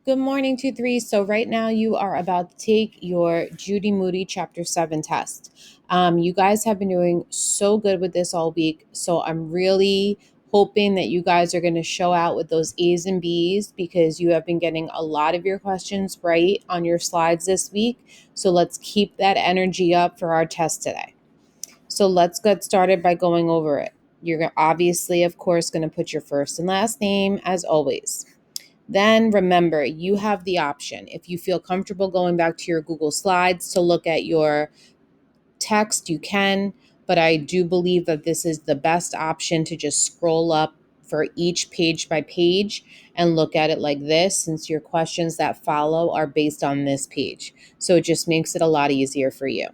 Good morning, 2-3. So right now you are about to take your Judy Moody Chapter 7 test. You guys have been doing so good with this all week. So I'm really hoping that you guys are going to show out with those A's and B's because you have been getting a lot of your questions right on your slides this week. So let's keep that energy up for our test today. So let's get started by going over it. You're obviously, of course, going to put your first and last name as always. Then remember, you have the option, if you feel comfortable going back to your Google Slides to look at your text, you can, but I do believe that this is the best option to just scroll up for each page by page and look at it like this, since your questions that follow are based on this page. So it just makes it a lot easier for you.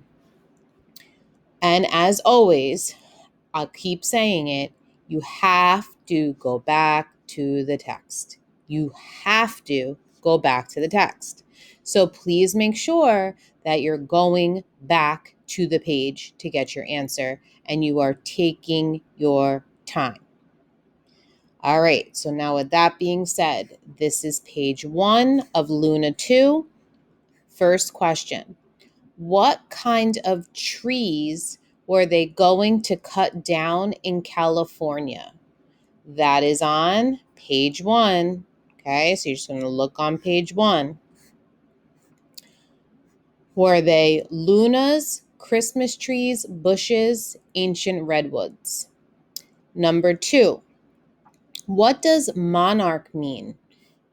And as always, I'll keep saying it, you have to go back to the text. You have to go back to the text. So please make sure that you're going back to the page to get your answer and you are taking your time. All right, so now with that being said, this is page 1 of Luna 2. First question. What kind of trees were they going to cut down in California? That is on page 1. Okay, so you're just going to look on page 1. Were they lunas, Christmas trees, bushes, ancient redwoods? Number 2. What does monarch mean?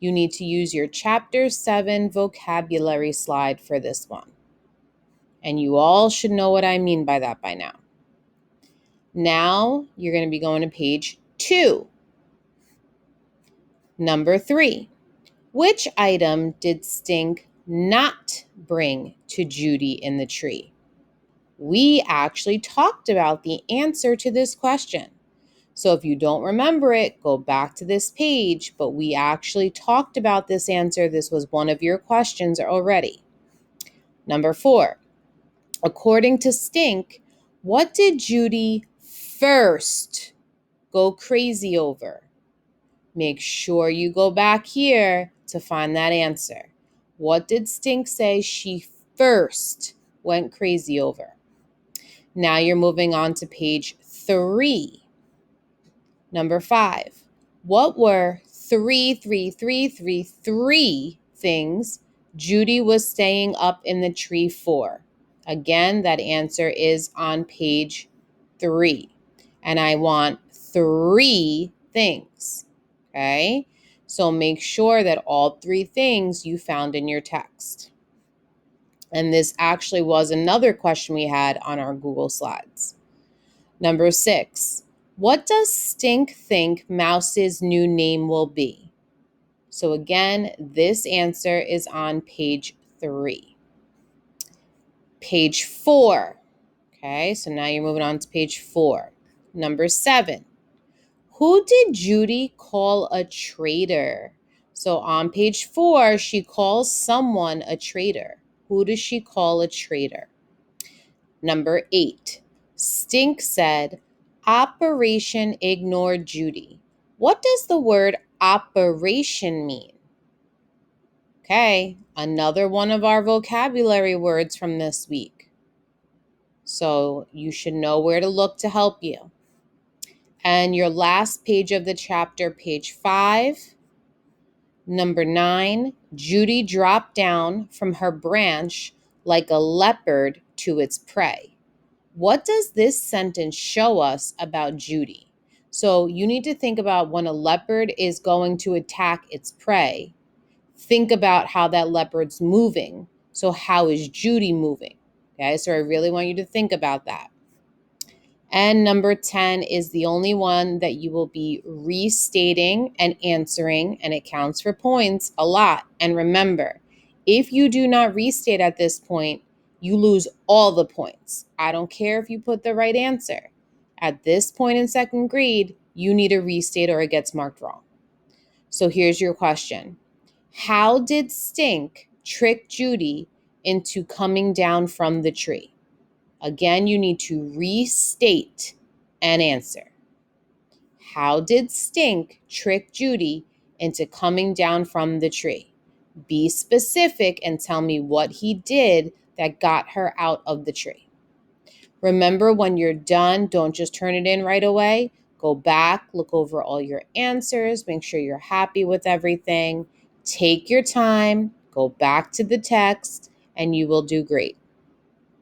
You need to use your chapter 7 vocabulary slide for this one. And you all should know what I mean by that by now. Now you're going to be going to page 2. Number 3. Which item did Stink not bring to Judy in the tree? We actually talked about the answer to this question. So if you don't remember it, go back to this page, but we actually talked about this answer. This was one of your questions already. Number 4. According to Stink, what did Judy first go crazy over? Make sure you go back here to find that answer. What did Stink say she first went crazy over? Now you're moving on to page 3. Number 5. What were three things Judy was staying up in the tree for? Again, that answer is on page 3. And I want 3 things. Okay? So make sure that all 3 things you found in your text. And this actually was another question we had on our Google Slides. Number 6. What does Stink think Mouse's new name will be? So again, this answer is on page 3. Page 4. Okay, so now you're moving on to page 4. Number 7. Who did Judy call a traitor? So on page 4, she calls someone a traitor. Who does she call a traitor? Number 8. Stink said, Operation Ignore Judy. What does the word operation mean? Okay, another one of our vocabulary words from this week. So you should know where to look to help you. And your last page of the chapter, page 5. Number 9, Judy dropped down from her branch like a leopard to its prey. What does this sentence show us about Judy? So you need to think about when a leopard is going to attack its prey. Think about how that leopard's moving. So how is Judy moving? Okay, so I really want you to think about that. And number 10 is the only one that you will be restating and answering, and it counts for points a lot. And remember, if you do not restate at this point, you lose all the points. I don't care if you put the right answer. At this point in second grade, you need a restate or it gets marked wrong. So here's your question. How did Stink trick Judy into coming down from the tree? Again, you need to restate and answer. How did Stink trick Judy into coming down from the tree? Be specific and tell me what he did that got her out of the tree. Remember, when you're done, don't just turn it in right away. Go back, look over all your answers, make sure you're happy with everything. Take your time, go back to the text, and you will do great.